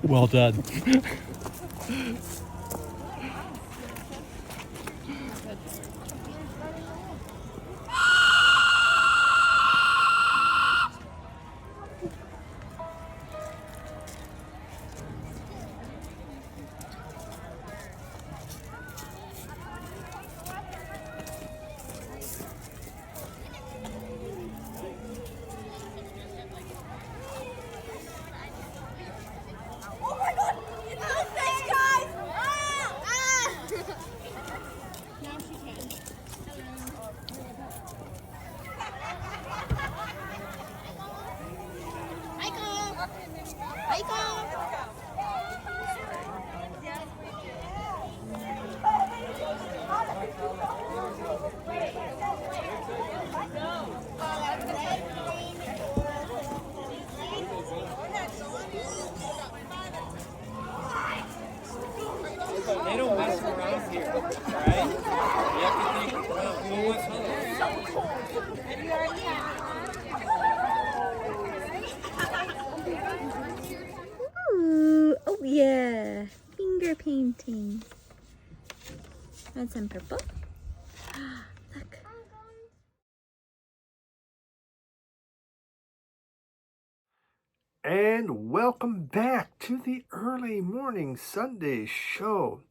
Well done. They don't mess around here, right? You have to think, who wants Ooh, oh yeah, finger painting. Add some purple. Look. And welcome back to the early morning Sunday show.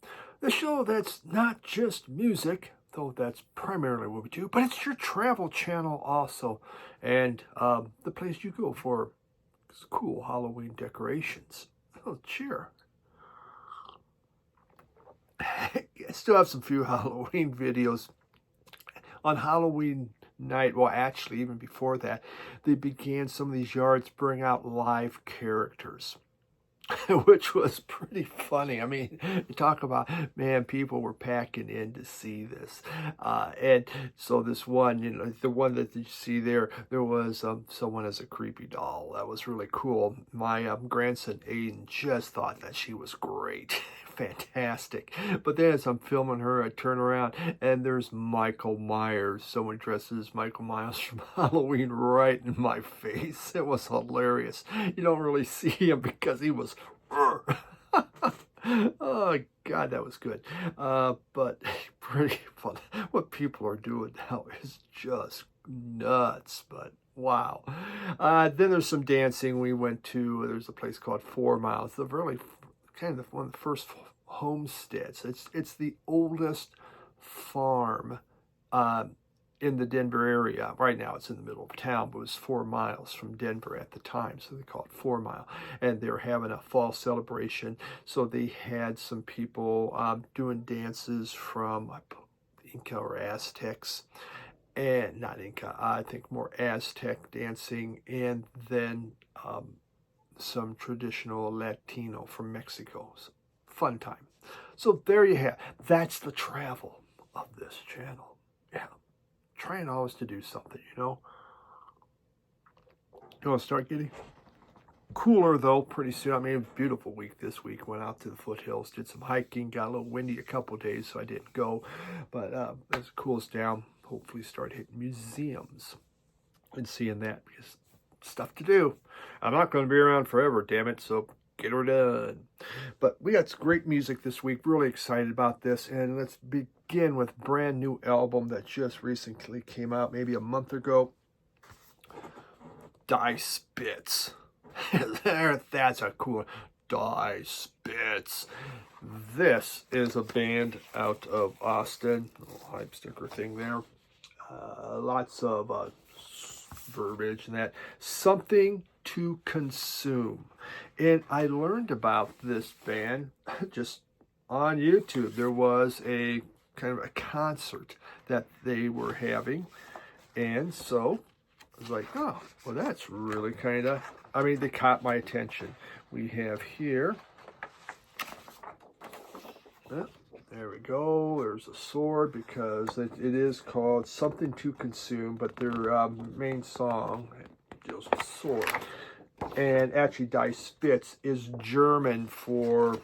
The show that's not just music, though that's primarily what we do, but it's your travel channel also. And the place you go for cool Halloween decorations. Oh, cheer. I still have some few Halloween videos. On Halloween night, well, actually, even before that, they began some of these yards bring out live characters, which was pretty funny. I mean, you talk about, man, people were packing in to see this. And so this one, you know, the one that you see there was someone as a creepy doll. That was really cool. My grandson, Aiden, just thought that she was great. Fantastic. But then as I'm filming her, I turn around and there's Michael Myers. Someone dresses Michael Myers from Halloween right in my face. It was hilarious. You don't really see him because he was oh God, that was good. But pretty fun. What people are doing now is just nuts, but wow. Then there's some dancing. We went to, there's a place called 4 Miles, the really kind of one of the first homesteads. It's the oldest farm in the Denver area. Right now it's in the middle of town, but it was 4 miles from Denver at the time, so they call it 4 Mile. And they were having a fall celebration, so they had some people doing dances from Inca or Aztecs, and not Inca, I think more Aztec dancing, and then some traditional Latino from Mexico. So, fun time. So there you have. That's the travel of this channel. Yeah. Trying always to do something, you know. You want to start getting cooler though pretty soon. I mean, beautiful week this week. Went out to the foothills, did some hiking, got a little windy a couple of days, so I didn't go. But as it cools down, hopefully start hitting museums and seeing that, because stuff to do. I'm not going to be around forever, damn it, so get her done. But we got some great music this week. Really excited about this, and let's begin with a brand new album that just recently came out, maybe a month ago. Die Spitz. That's a cool one. Die Spitz. This is a band out of Austin. Little hype sticker thing there. Lots of verbiage and that. Something to Consume. And I learned about this band just on YouTube. There was a kind of a concert that they were having, and so I was like, oh, well, that's really kind of, I mean, they caught my attention. We have here, there we go, there's a sword, because it is called Something to Consume, but their main song deals with sword. And actually, Die Spitz is German for,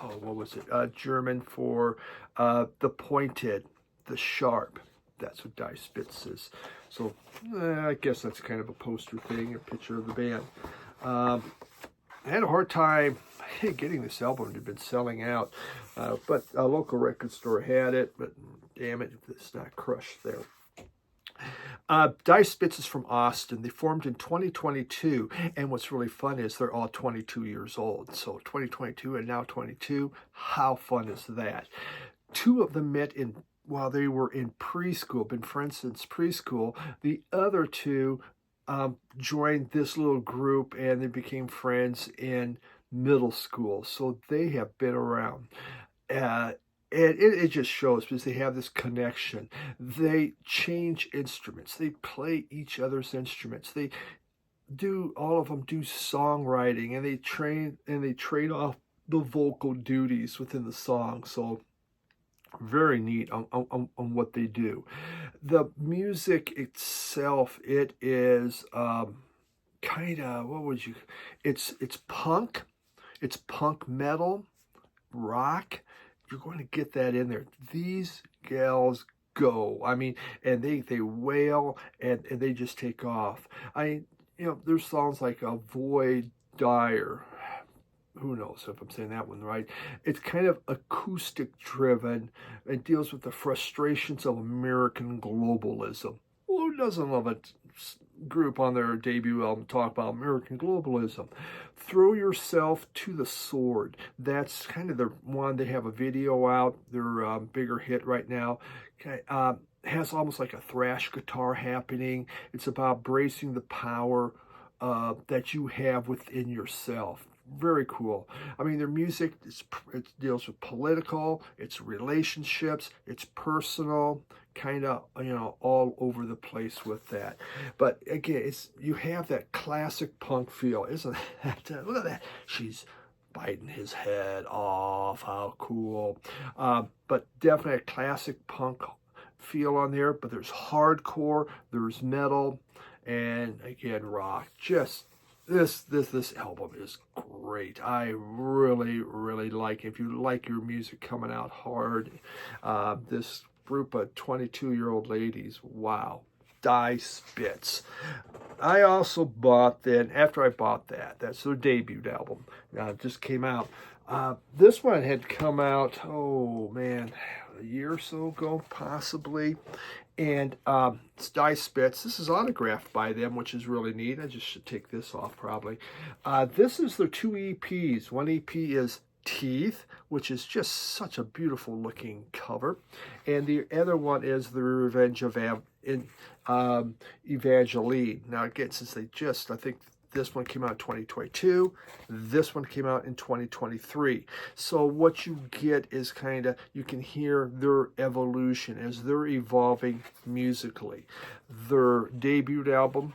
oh, what was it? German for the pointed, the sharp. that's what Die Spitz is. So I guess that's kind of a poster thing, a picture of the band. I had a hard time getting this album. It had been selling out, but a local record store had it, but damn it, it's not crushed there. Die Spitz is from Austin. They formed in 2022, and what's really fun is they're all 22 years old. So 2022 and now 22, how fun is that? Two of them met while they were in preschool, been friends since preschool. The other two joined this little group, and they became friends in middle school. So they have been around. It just shows because they have this connection. They change instruments. They play each other's instruments. All of them do songwriting, and they trade off the vocal duties within the song. So very neat on what they do. The music itself, it is kind of, it's punk. It's punk metal, rock. You're going to get that in there. These gals go. I mean, and they wail, and they just take off. There's songs like Avoid Dire. Who knows if I'm saying that one right. It's kind of acoustic driven. It deals with the frustrations of American globalism. Who doesn't love a group on their debut album talk about American globalism? Throw Yourself to the Sword. That's kind of the one. They have a video out. Their bigger hit right now. Has almost like a thrash guitar happening. It's about bracing the power that you have within yourself. Very cool. I mean, their music, it deals with political, it's relationships, it's personal, kind of, all over the place with that. But again, you have that classic punk feel, isn't that? Look at that. She's biting his head off. How cool. But definitely a classic punk feel on there. But there's hardcore, there's metal, and again, rock. Just this album is great. I really, really like it. If you like your music coming out hard, this group of 22-year-old ladies, wow. Die Spitz. I also bought then, after I bought that's their debut album. It just came out. This one had come out, oh man, a year or so ago, possibly. And it's Die Spitz. This is autographed by them, which is really neat. I just should take this off probably. This is their 2 EPs. One EP is Teeth, which is just such a beautiful looking cover. And the other one is The Revenge of Evangeline. Now again, since I think this one came out in 2022. This one came out in 2023. So what you get is kind of, you can hear their evolution as they're evolving musically. Their debut album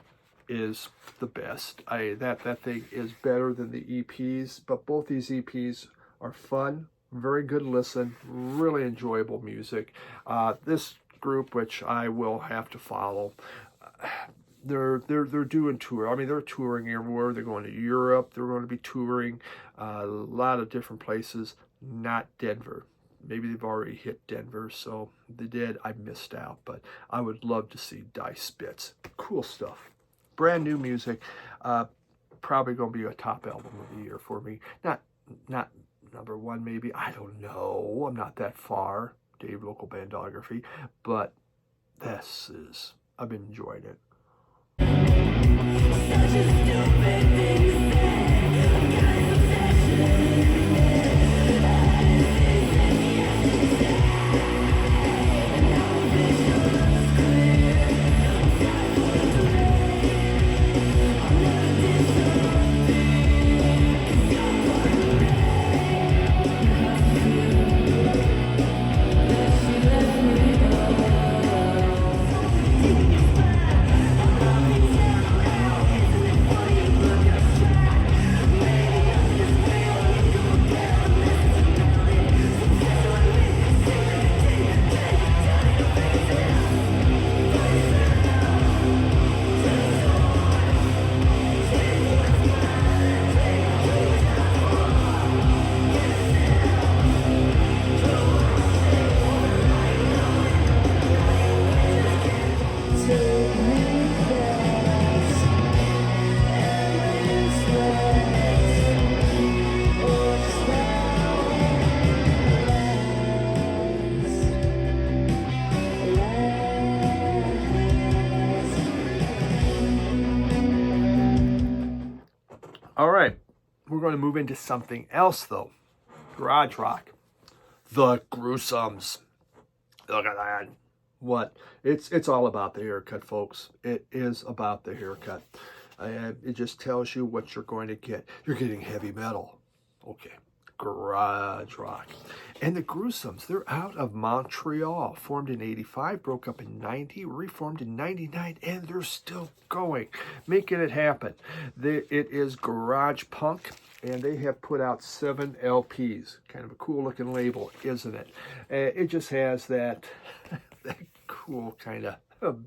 is the best. That thing is better than the EPs, but both these EPs are fun, very good listen, really enjoyable music. This group, which I will have to follow, they're doing tour. I mean, they're touring everywhere. They're going to Europe. They're going to be touring a lot of different places. Not Denver. Maybe they've already hit Denver. So if they did, I missed out. But I would love to see Die Spitz. Cool stuff. Brand new music. Probably going to be a top album of the year for me. Not number one, maybe. I don't know. I'm not that far. Dave Local Bandography. But I've been enjoying it. Such a stupid thing to say. All right, we're going to move into something else though. Garage rock. The Gruesomes. Look at that. What? It's all about the haircut, folks. It is about the haircut. And it just tells you what you're going to get. You're getting heavy metal. Okay. Garage rock. And the Gruesomes, they're out of Montreal, formed in 85, broke up in 90, reformed in 99, and they're still going, making it happen. It is garage punk, and they have put out 7 LPs. Kind of a cool looking label, isn't it? It just has that, that cool kind of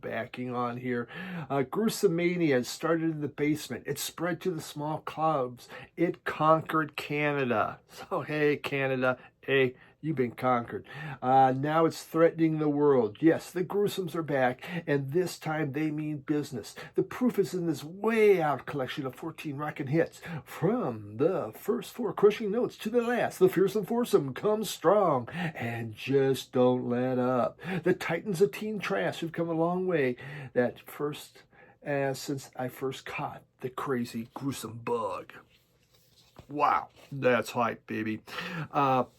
backing on here. Gruesomania started in the basement. It spread to the small clubs. It conquered Canada. So, hey, Canada, hey, you've been conquered. Now it's threatening the world. Yes, the Gruesomes are back, and this time they mean business. The proof is in this way out collection of 14 rockin' hits. From the first 4 crushing notes to the last, the fearsome foursome comes strong, and just don't let up. The titans of teen trash have come a long way. Since I first caught the crazy gruesome bug. Wow, that's hype, baby.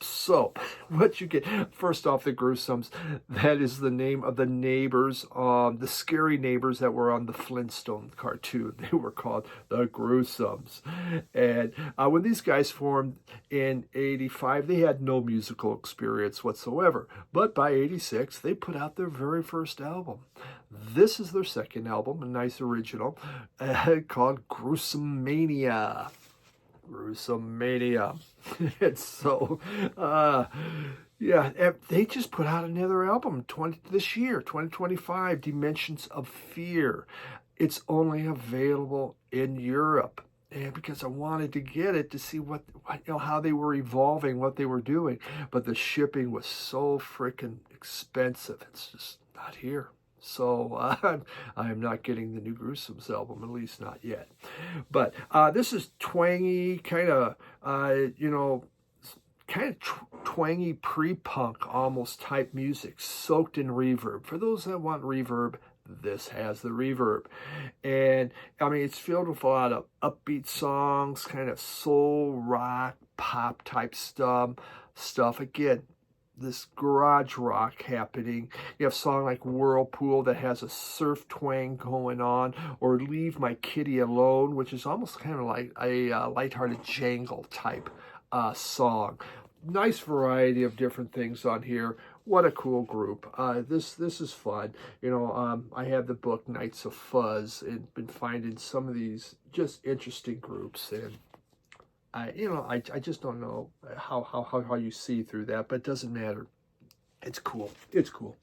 So, what you get, first off, the Gruesomes, that is the name of the neighbors, the scary neighbors that were on the Flintstone cartoon. They were called the Gruesomes. And when these guys formed in 85, they had no musical experience whatsoever. But by 86, they put out their very first album. This is their second album, a nice original, called Gruesomania. Gruesomania. And so, yeah, they just put out another album this year, 2025, Dimensions of Fear. It's only available in Europe. And because I wanted to get it to see what how they were evolving, what they were doing. But the shipping was so freaking expensive. It's just not here. So I am not getting the new Gruesomes album, at least not yet. But this is twangy, kind of, twangy pre-punk almost type music, soaked in reverb. For those that want reverb, this has the reverb. And I mean, it's filled with a lot of upbeat songs, kind of soul, rock, pop type stuff. Again, this garage rock happening. You have a song like Whirlpool that has a surf twang going on, or Leave My Kitty Alone, which is almost kind of like a lighthearted jangle type song. Nice variety of different things on here. What a cool group. This is fun. I have the book Nights of Fuzz and been finding some of these just interesting groups, and I just don't know how you see through that, but it doesn't matter. It's cool. It's cool.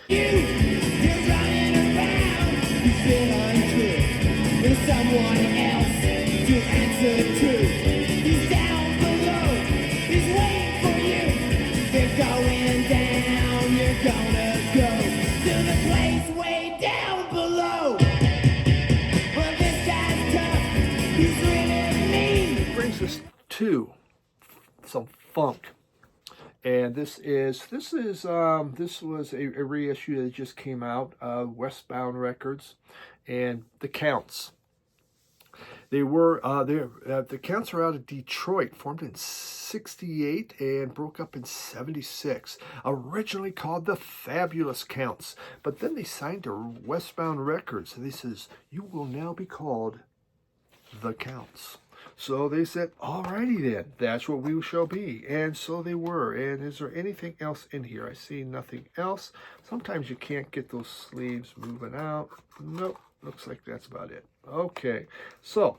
You're running around, you've been untrue. There's someone else to answer to. He's down below, he's waiting for you. They're going down, you're gonna go to the place way down below. Well, this guy's tough, he's really mean. Brings us to some funk. And this was a reissue that just came out, Westbound Records, and the Counts. The Counts are out of Detroit, formed in 68 and broke up in 76. Originally called the Fabulous Counts, but then they signed to Westbound Records, and they says, "You will now be called the Counts." So they said, alrighty then, that's what we shall be. And so they were. And is there anything else in here? I see nothing else. Sometimes you can't get those sleeves moving out. Nope, looks like that's about it. Okay, so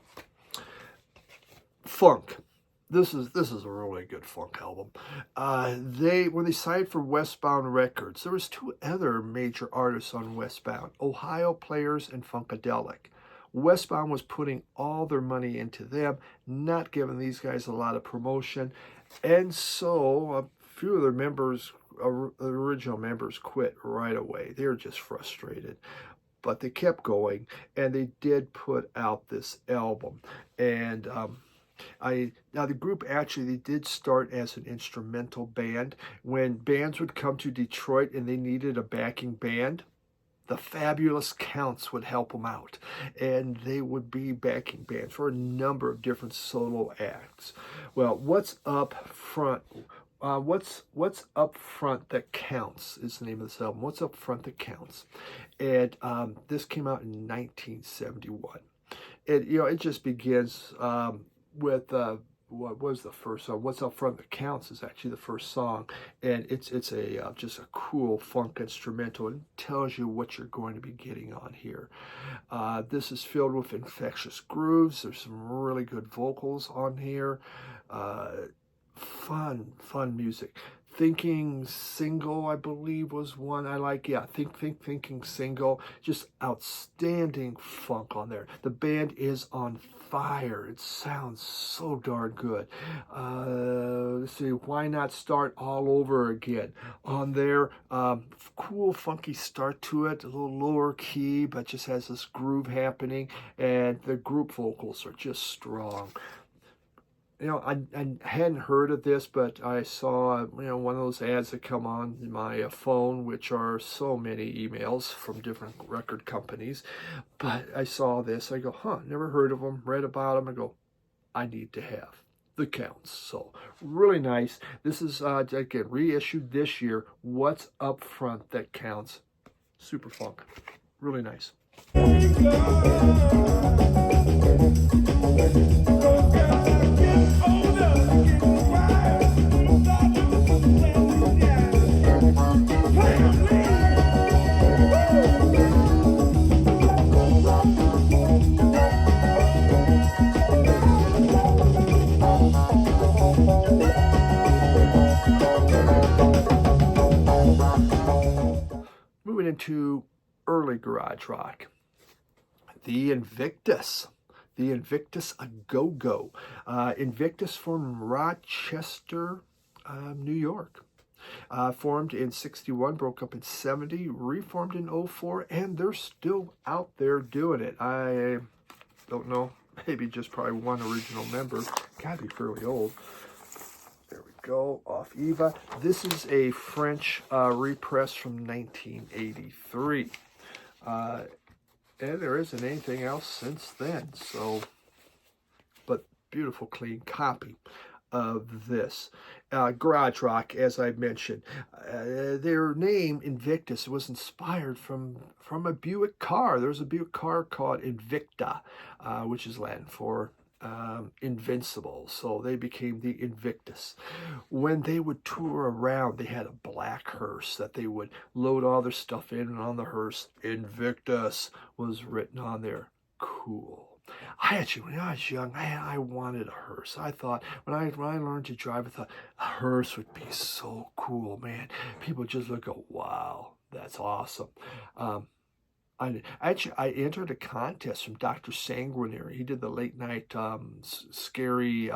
funk. This is a really good funk album. When they signed for Westbound Records, there was 2 other major artists on Westbound, Ohio Players and Funkadelic. Westbound was putting all their money into them, not giving these guys a lot of promotion. And so a few of their members, the original members, quit right away. They were just frustrated. But they kept going, and they did put out this album. And now the group actually, they did start as an instrumental band. When bands would come to Detroit and they needed a backing band, the Fabulous Counts would help them out, and they would be backing bands for a number of different solo acts. Well, what's up front? What's up front that counts is the name of this album. What's up front that counts, and this came out in 1971. It just begins with what was the first song? What's Up Front That Counts is actually the first song, and it's a just a cool funk instrumental, and tells you what you're going to be getting on here. This is filled with infectious grooves. There's some really good vocals on here. Fun music. Thinking Single, I believe, was one I like. Yeah, Thinking Single. Just outstanding funk on there. The band is on fire. It sounds so darn good. Let's see, Why Not Start All Over Again on there. Cool, funky start to it. A little lower key, but just has this groove happening. And the group vocals are just strong. I hadn't heard of this, but I saw, one of those ads that come on my phone, which are so many emails from different record companies. But I saw this. I go, never heard of them, read about them. I go, I need to have the Counts. So really nice. This is, again, reissued this year. What's Up Front That Counts. Super funk. Really nice. Moving into early garage rock, the Invictas. The Invictas A Go-Go. Invictus from Rochester, New York. Formed in 61, broke up in 70, reformed in 04, and they're still out there doing it. I don't know, maybe just probably one original member. Gotta be fairly old. There we go, off Eva. This is a French repress from 1983. And there isn't anything else since then. So, but beautiful, clean copy of this. Garage rock, as I mentioned. Their name, Invictus, was inspired from a Buick car. There's a Buick car called Invicta, which is Latin for invincible. So they became the Invictus. When they would tour around, they had a black hearse that they would load all their stuff in, and on the hearse, Invictus was written on there. Cool. When I was young, I wanted a hearse. I thought, when I learned to drive, I thought, a hearse would be so cool, man. People just look, go, wow, that's awesome. I entered a contest from Dr. Sanguinary. He did the late night scary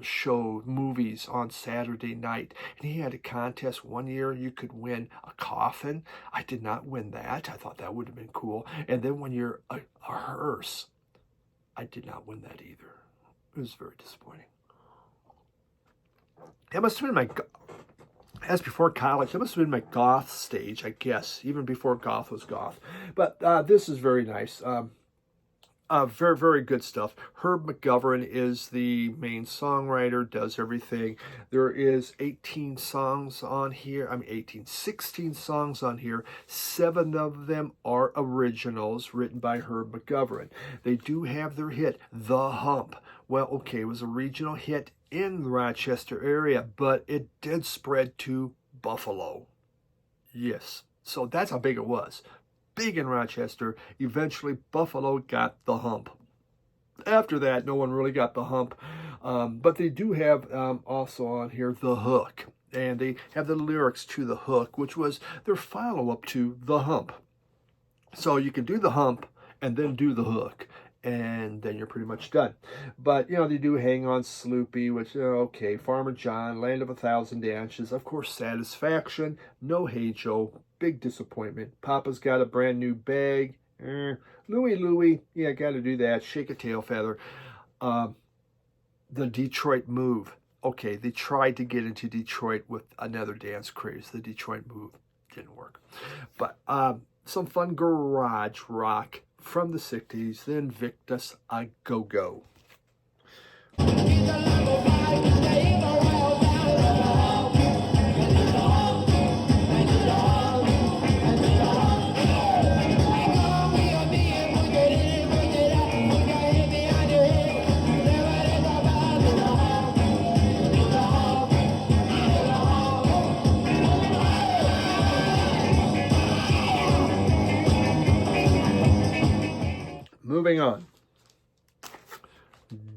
show movies on Saturday night. And he had a contest one year. You could win a coffin. I did not win that. I thought that would have been cool. And then one year, a hearse. I did not win that either. It was very disappointing. It must have been as before college, that must have been my goth stage, I guess, even before goth was goth. But this is very nice. Very, very good stuff. Herb McGovern is the main songwriter, does everything. There is 16 songs on here. 16 songs on here. 7 of them are originals written by Herb McGovern. They do have their hit, The Hump. Well, okay, it was a regional hit in the Rochester area, but it did spread to Buffalo. Yes, so that's how big it was. Big in Rochester. Eventually, Buffalo got The Hump. After that, no one really got The Hump. But they do have also on here The Hook. And they have the lyrics to The Hook, which was their follow-up to The Hump. So you can do The Hump and then do The Hook. And then you're pretty much done. But, they do Hang On Sloopy, which, okay, Farmer John, Land of a Thousand Dances, of course, Satisfaction, No Hey Joe, big disappointment. Papa's Got a Brand New Bag, Louie, yeah, got to do that, Shake a Tail Feather. The Detroit Move, okay, they tried to get into Detroit with another dance craze. The Detroit Move didn't work. But some fun garage rock from the 60s, the Invictas A Go-Go. Moving on,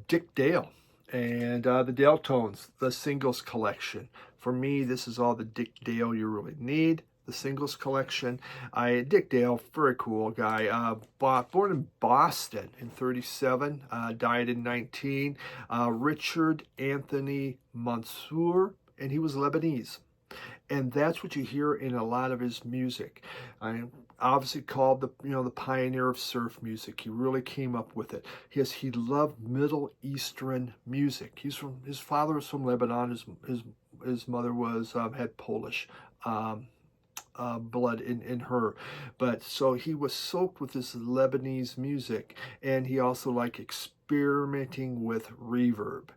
Dick Dale and the Dale Tones, the singles collection. For me, this is all the Dick Dale you really need. The singles collection. Dick Dale, very cool guy. Born in Boston in 37, died in 19. Richard Anthony Mansour, and he was Lebanese. And that's what you hear in a lot of his music. Obviously called the pioneer of surf music. He really came up with it. He loved Middle Eastern music. His father was from Lebanon. His mother was had Polish blood in her, but so he was soaked with this Lebanese music, and he also liked experimenting with reverb.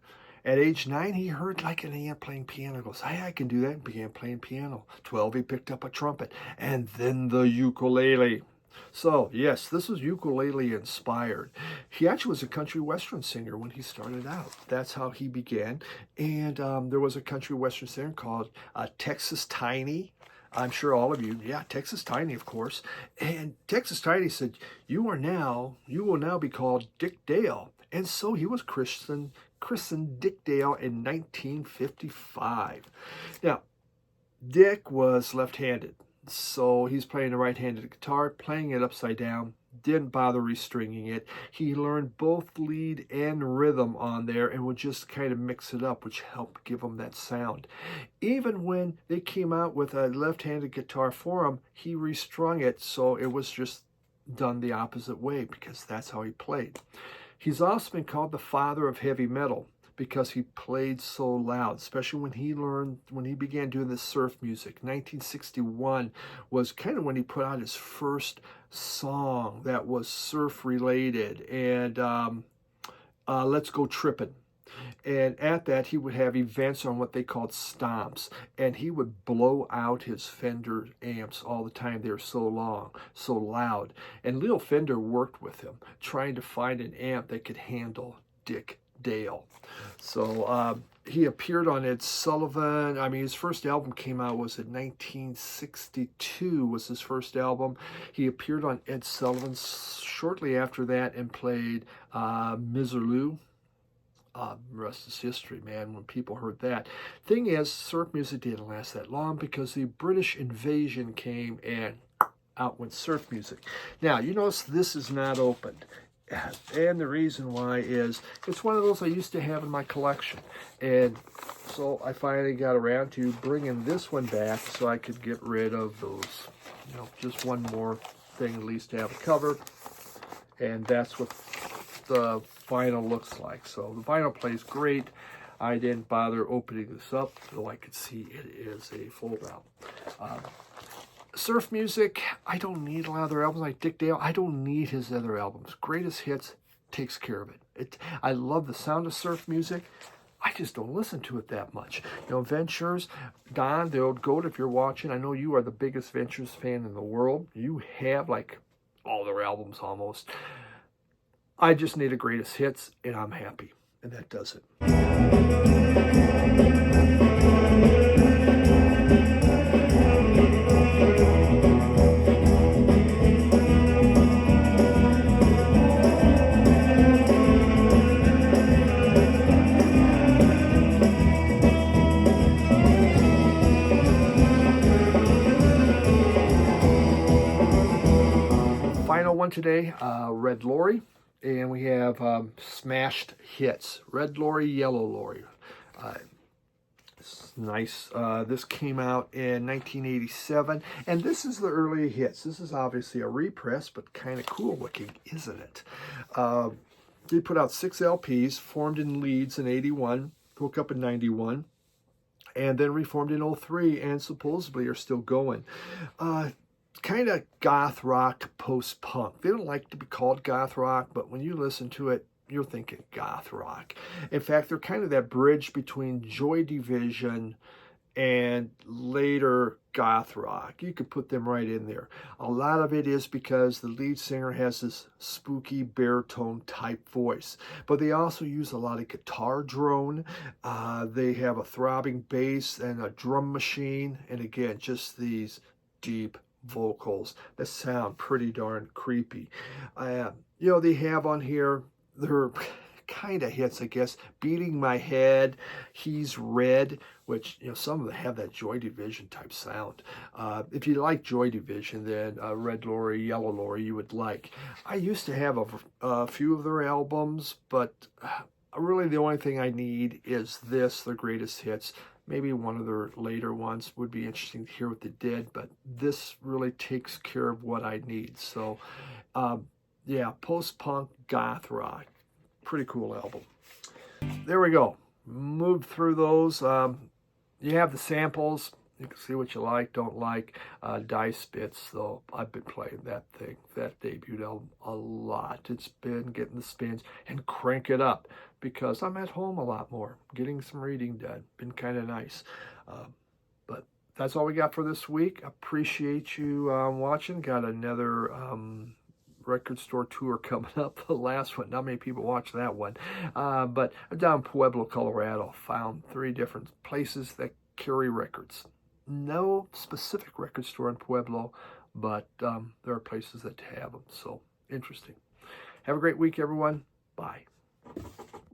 At age 9, he heard like an ant playing piano. He goes, hey, I can do that, and began playing piano. 12, he picked up a trumpet, and then the ukulele. So, yes, this was ukulele inspired. He actually was a country western singer when he started out. That's how he began. And there was a country western singer called Texas Tiny. I'm sure all of you, yeah, Texas Tiny, of course. And Texas Tiny said, you will now be called Dick Dale. And so he was christened Dick Dale in 1955. Now, Dick was left-handed, so he's playing the right-handed guitar, playing it upside down, didn't bother restringing it. He learned both lead and rhythm on there and would just kind of mix it up, which helped give him that sound. Even when they came out with a left-handed guitar for him, he restrung it, so it was just done the opposite way because that's how he played. He's also been called the father of heavy metal because he played so loud, especially when he began doing this surf music. 1961 was kind of when he put out his first song that was surf related, and Let's Go Trippin'. And at that, he would have events on what they called stomps, and he would blow out his Fender amps all the time. They were so loud. And Leo Fender worked with him, trying to find an amp that could handle Dick Dale. So he appeared on Ed Sullivan. I mean, his first album came out, was in 1962 was his first album. He appeared on Ed Sullivan shortly after that and played Miserlou. Rest is history, man, when people heard that. Thing is, surf music didn't last that long because the British invasion came and out went surf music. Now, you notice this is not opened. And the reason why is it's one of those I used to have in my collection. And so I finally got around to bringing this one back so I could get rid of those. Just one more thing at least to have a cover. And that's what the vinyl looks like. So the vinyl plays great. I didn't bother opening this up, though I could see it is a fold-out. Surf music, I don't need a lot of other albums like Dick Dale. I don't need his other albums. Greatest Hits takes care of it. I love the sound of surf music. I just don't listen to it that much. Ventures, Don, the old Goat, if you're watching, I know you are the biggest Ventures fan in the world. You have like all their albums almost. I just need a greatest hits, and I'm happy. And that does it. Final one today, Red Lorry. And we have smashed hits. Red Lorry, Yellow Lorry. It's nice. This came out in 1987. And this is the early hits. This is obviously a repress, but kind of cool looking, isn't it? They put out 6 LPs, formed in Leeds in 81, broke up in 91, and then reformed in 03, and supposedly are still going. kind of goth rock, post-punk. They don't like to be called goth rock, but when you listen to it, you're thinking goth rock. In fact, they're kind of that bridge between Joy Division and later goth rock. You could put them right in there. A lot of it is because the lead singer has this spooky baritone type voice, but they also use a lot of guitar drone. They have a throbbing bass and a drum machine, and again, just these deep vocals that sound pretty darn creepy. You know, they have on here their kind of hits, I guess. Beating My Head, He's Red, which, you know, some of them have that Joy Division type sound. If you like Joy Division, then Red Lorry, Yellow Lorry you would like. I used to have a few of their albums, but really the only thing I need is this, their greatest hits. Maybe one of their later ones would be interesting to hear what they did, but this really takes care of what I need. So, yeah, post-punk, goth rock. Pretty cool album. There we go. Moved through those. You have the samples. You can see what you like, don't like. Die Spitz, though, I've been playing that thing, that debut album, a lot. It's been getting the spins and crank it up because I'm at home a lot more, getting some reading done. Been kind of nice. But that's all we got for this week. Appreciate you watching. Got another record store tour coming up. The last one, not many people watch that one. But I'm down in Pueblo, Colorado. Found 3 different places that carry records. No specific record store in Pueblo, but there are places that have them. So interesting. Have a great week, everyone. Bye.